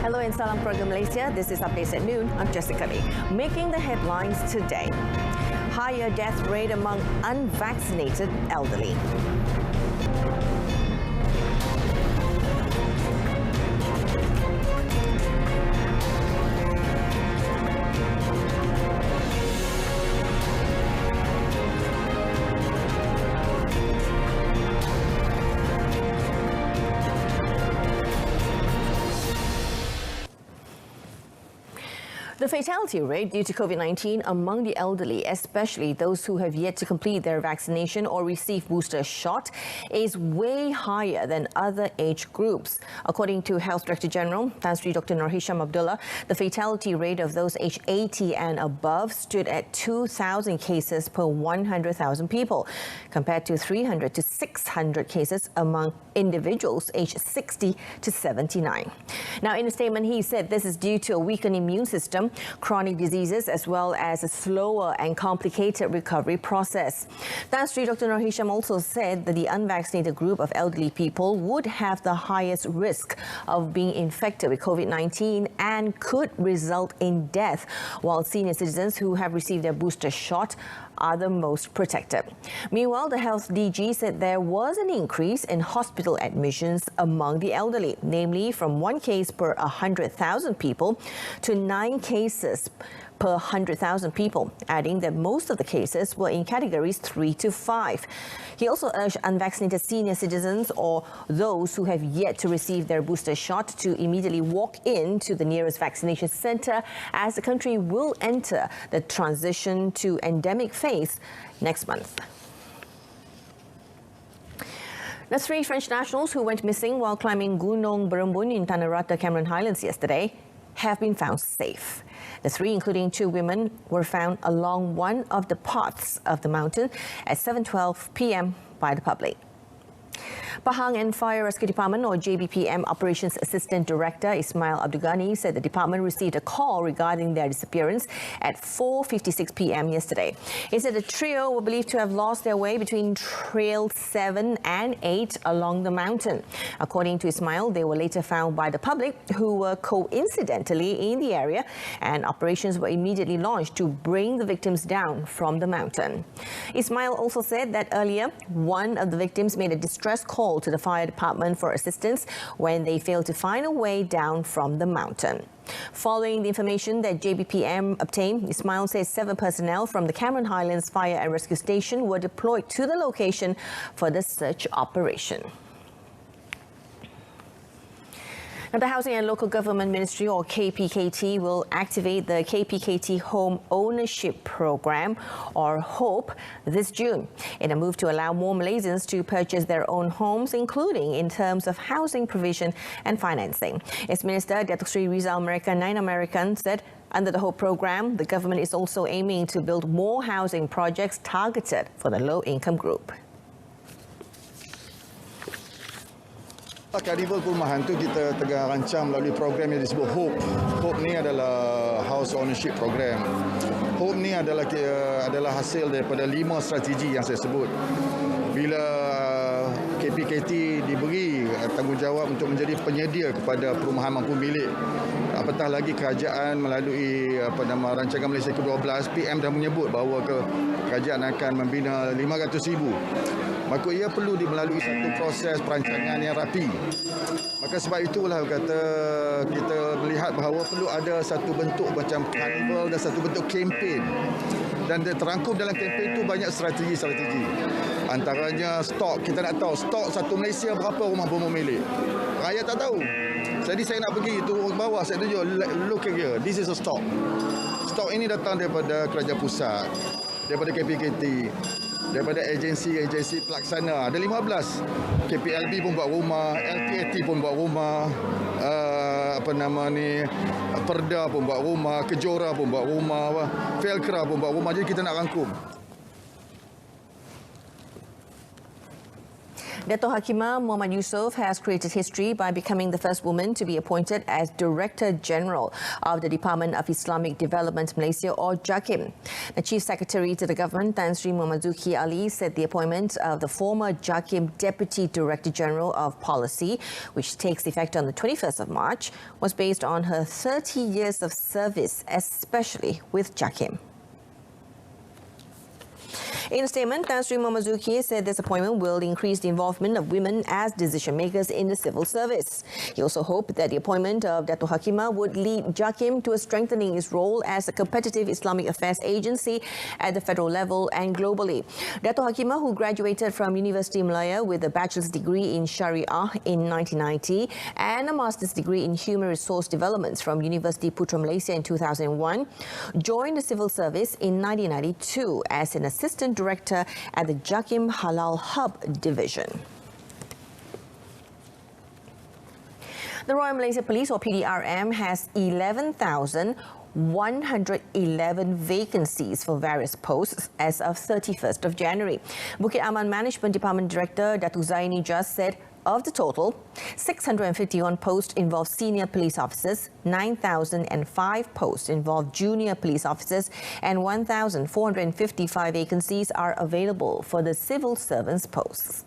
Hello and salam keluarga Malaysia. This is Updates at Noon. I'm Jessica Lee. Making the headlines today. Higher death rate among unvaccinated elderly. The fatality rate due to COVID-19 among the elderly, especially those who have yet to complete their vaccination or receive booster shot, is way higher than other age groups. According to Health Director General Tan Sri Dr. Nur Hisham Abdullah, the fatality rate of those aged 80 and above stood at 2,000 cases per 100,000 people, compared to 300 to 600 cases among individuals aged 60 to 79. Now, in a statement, he said this is due to a weakened immune system, chronic diseases, as well as a slower and complicated recovery process. Tan Sri Dr. Nur Hisham also said that the unvaccinated group of elderly people would have the highest risk of being infected with COVID-19 and could result in death, while senior citizens who have received their booster shot are the most protected. Meanwhile, the Health DG said there was an increase in hospital admissions among the elderly, namely from 1 case per 100,000 people to 9 cases per 100,000 people, adding that most of the cases were in categories 3 to 5. He also urged unvaccinated senior citizens or those who have yet to receive their booster shot to immediately walk in to the nearest vaccination centre, as the country will enter the transition to endemic phase next month. The 3 French nationals who went missing while climbing Gunung Berembun in Tanah Rata, Cameron Highlands yesterday have been found safe. The 3, including 2 women, were found along one of the parts of the mountain at 7:12 p.m. by the public. Pahang and Fire Rescue Department, or JBPM Operations Assistant Director Ismail Abdugani, said the department received a call regarding their disappearance at 4:56 p.m. yesterday. He said the trio were believed to have lost their way between Trail 7 and 8 along the mountain. According to Ismail, they were later found by the public, who were coincidentally in the area, and operations were immediately launched to bring the victims down from the mountain. Ismail also said that earlier, one of the victims made a distress call to the fire department for assistance when they failed to find a way down from the mountain. Following the information that JBPM obtained, Ismail says 7 personnel from the Cameron Highlands Fire and Rescue Station were deployed to the location for the search operation. Now, the Housing and Local Government Ministry, or KPKT, will activate the KPKT Home Ownership Program, or HOPE, this June, in a move to allow more Malaysians to purchase their own homes, including in terms of housing provision and financing. Its Minister, Datuk Sri Rizal Nain American, said under the HOPE program, the government is also aiming to build more housing projects targeted for the low-income group. Karnival perumahan tu kita tengah rancang melalui program yang disebut HOPE. HOPE ni adalah House Ownership Program. HOPE ni adalah hasil daripada 5 strategi yang saya sebut. Bila KPKT diberi tanggungjawab untuk menjadi penyedia kepada perumahan mampu milik, apatah lagi kerajaan melalui rancangan Malaysia ke-12, PM dah menyebut bahawa kerajaan akan membina 500,000. Maka ia perlu melalui satu proses perancangan yang rapi. Maka sebab itulah kita melihat bahawa perlu ada satu bentuk macam karnival dan satu bentuk kempen. Dan terangkum dalam kempen itu banyak strategi-strategi. Antaranya stok, kita nak tahu stok satu Malaysia berapa rumah bermilik. Rakyat tak tahu. Jadi saya nak pergi turun ke bawah, saya tunjuk, look here, this is a stock. Stok ini datang daripada kerajaan pusat, daripada KPKT, daripada agensi pelaksana. Ada 15. KPLB pun buat rumah, LTAT pun buat rumah, Perda pun buat rumah, Kejora pun buat rumah, Felkra pun buat rumah. Jadi kita nak rangkum. Dato' Hakimah Muhammad Yusof has created history by becoming the first woman to be appointed as Director General of the Department of Islamic Development Malaysia, or JAKIM. The Chief Secretary to the government, Tan Sri Muhammad Zuki Ali, said the appointment of the former JAKIM Deputy Director General of Policy, which takes effect on the 21st of March, was based on her 30 years of service, especially with JAKIM. In a statement, Tan Sri Muhammad Zuki said this appointment will increase the involvement of women as decision makers in the civil service. He also hoped that the appointment of Dato' Hakimah would lead JAKIM to strengthening its role as a competitive Islamic affairs agency at the federal level and globally. Dato' Hakimah, who graduated from University Malaya with a bachelor's degree in Shariah in 1990 and a master's degree in human resource development from University Putra Malaysia in 2001, joined the civil service in 1992 as an assistant director at the JAKIM Halal Hub division. The Royal Malaysia Police, or PDRM, has 11,111 vacancies for various posts as of 31st of January. Bukit Aman Management Department Director Datuk Zaini just said of the total, 651 posts involve senior police officers, 9,005 posts involve junior police officers, and 1,455 vacancies are available for the civil servants posts.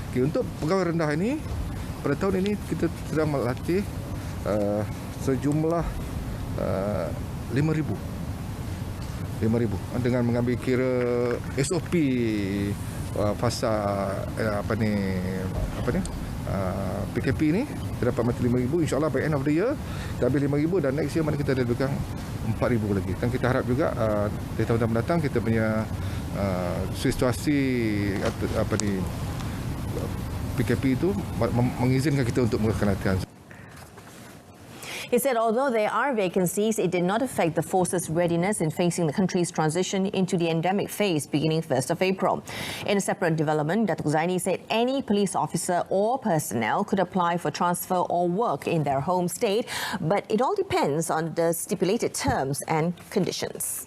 Okay, untuk pegawai rendah ini, pada tahun ini kita sedang melatih sejumlah 5,000 dengan mengambil kira SOP fasa PKP ni. Kita dapat mati 5,000, insyaAllah by end of the year kita habis 5,000 dan next year mana kita ada lebih 4,000 lagi. Dan kita harap juga di tahun mendatang kita punya situasi PKP itu mengizinkan kita untuk melakukan latihan. He said although there are vacancies, it did not affect the force's readiness in facing the country's transition into the endemic phase beginning 1st of April. In a separate development, Datuk Zaini said any police officer or personnel could apply for transfer or work in their home state, but it all depends on the stipulated terms and conditions.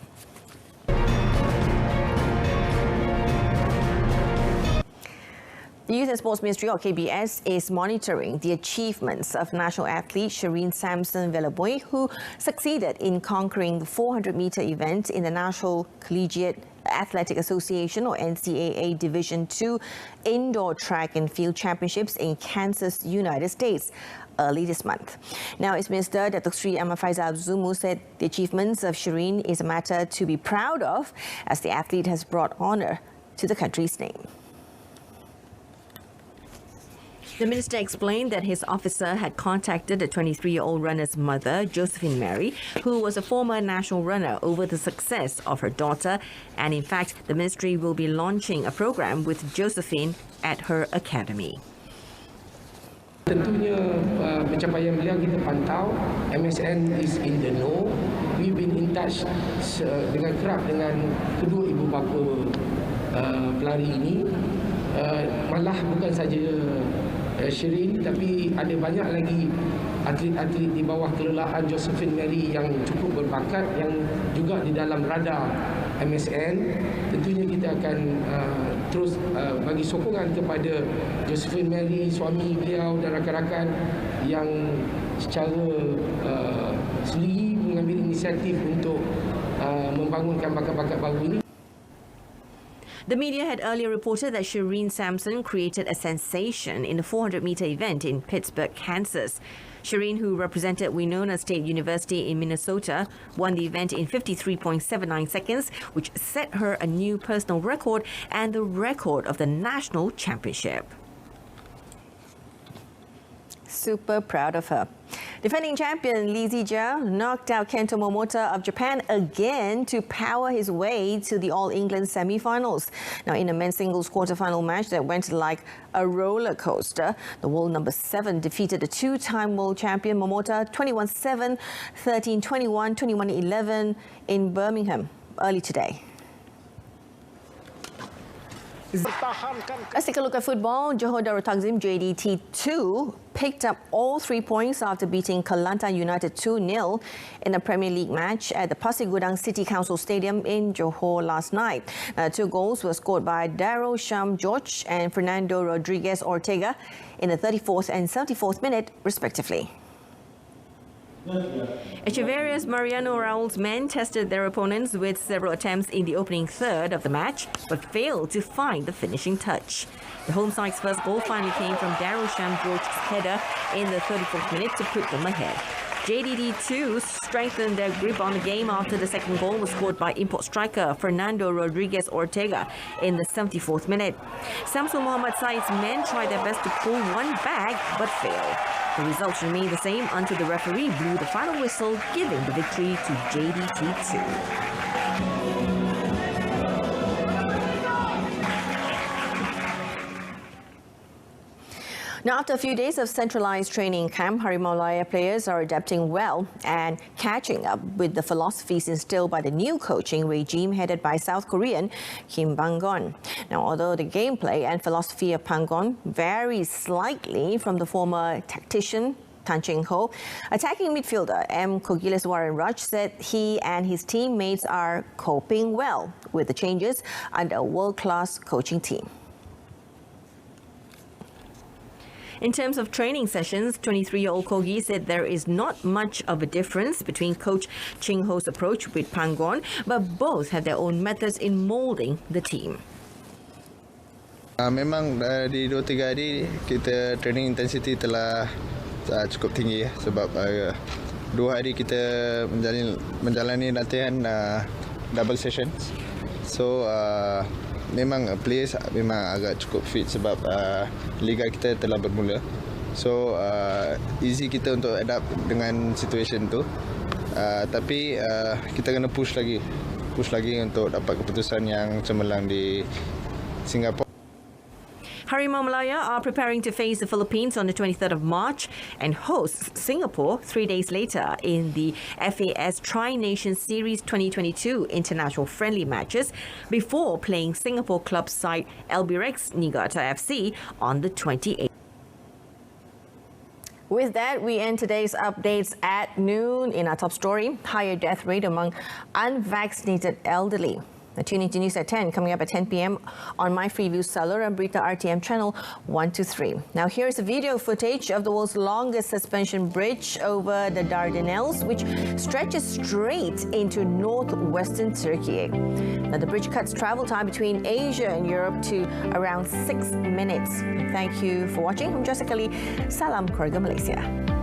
The Youth and Sports Ministry, or KBS, is monitoring the achievements of national athlete Shireen Samson Velaboy, who succeeded in conquering the 400-meter event in the National Collegiate Athletic Association, or NCAA Division II Indoor Track and Field Championships in Kansas, United States, early this month. Now, its Minister, Datuk Sri Ahmad Faizal Zumu, said the achievements of Shireen is a matter to be proud of, as the athlete has brought honour to the country's name. The minister explained that his officer had contacted the 23-year-old runner's mother, Josephine Mary, who was a former national runner, over the success of her daughter. And in fact, the ministry will be launching a program with Josephine at her academy. Tentunya pencapaian beliau kita pantau. MSN is in the know. We've been in touch dengan kerap dengan kedua ibu bapa pelari ini. Malah bukan saja Shireen, tapi ada banyak lagi atlet-atlet di bawah kelelaan Josephine Mary yang cukup berbakat, yang juga di dalam radar MSN. Tentunya kita akan terus bagi sokongan kepada Josephine Mary, suami beliau dan rakan-rakan yang secara sendiri mengambil inisiatif untuk membangunkan bakat-bakat baru ini. The media had earlier reported that Shireen Samson created a sensation in the 400-meter event in Pittsburgh, Kansas. Shireen, who represented Winona State University in Minnesota, won the event in 53.79 seconds, which set her a new personal record and the record of the national championship. Super proud of her. Defending champion Lee Zijia knocked out Kento Momota of Japan again to power his way to the All-England semi-finals. Now, in a men's singles quarter-final match that went like a roller coaster, the world number 7 defeated the two-time world champion Momota 21-7, 13-21, 21-11 in Birmingham early today. Let's take a look at football. Johor Darul Takzim JDT2 picked up all 3 points after beating Kelantan United 2-0 in a Premier League match at the Pasir Gudang City Council Stadium in Johor last night. 2 goals were scored by Darryl Sham George and Fernando Rodriguez Ortega in the 34th and 74th minute, respectively. Echeverria's Mariano Raul's men tested their opponents with several attempts in the opening third of the match, but failed to find the finishing touch. The home side's first goal finally came from Darryl Sham George's header in the 34th minute to put them ahead. JDT2 strengthened their grip on the game after the second goal was scored by import striker Fernando Rodriguez Ortega in the 74th minute. Samsul Muhammad Said's men tried their best to pull one back but failed. The results remained the same until the referee blew the final whistle, giving the victory to JDT2. Now, after a few days of centralized training camp, Harimau Malaya players are adapting well and catching up with the philosophies instilled by the new coaching regime headed by South Korean Kim Bang-gon. Now, although the gameplay and philosophy of Bang-gon varies slightly from the former tactician Tan Cheng-ho, attacking midfielder M. Kogilaswaran Raj said he and his teammates are coping well with the changes under a world-class coaching team. In terms of training sessions, 23-year-old Kogi said there is not much of a difference between Coach Cheng-ho's approach with Bang-gon, but both have their own methods in moulding the team. Memang di 2-3 hari kita training intensity telah cukup tinggi sebab 2 hari kita menjalani latihan double sessions. So memang players memang agak cukup fit sebab liga kita telah bermula. So easy kita untuk adapt dengan situation tu. Tapi kita kena push lagi untuk dapat keputusan yang cemerlang di Singapura. Harimau Malaya are preparing to face the Philippines on the 23rd of March and host Singapore 3 days later in the FAS Tri-Nation Series 2022 international friendly matches before playing Singapore club side Albirex Niigata FC on the 28th. With that, we end today's updates at noon. In our top story, higher death rate among unvaccinated elderly. Now, tune into News at 10, coming up at 10 p.m. on My Freeview Seller and Berita RTM channel 123. Now, here's a video footage of the world's longest suspension bridge over the Dardanelles, which stretches straight into northwestern Turkey. Now, the bridge cuts travel time between Asia and Europe to around 6 minutes. Thank you for watching. I'm Jessica Lee. Salam keluarga Malaysia.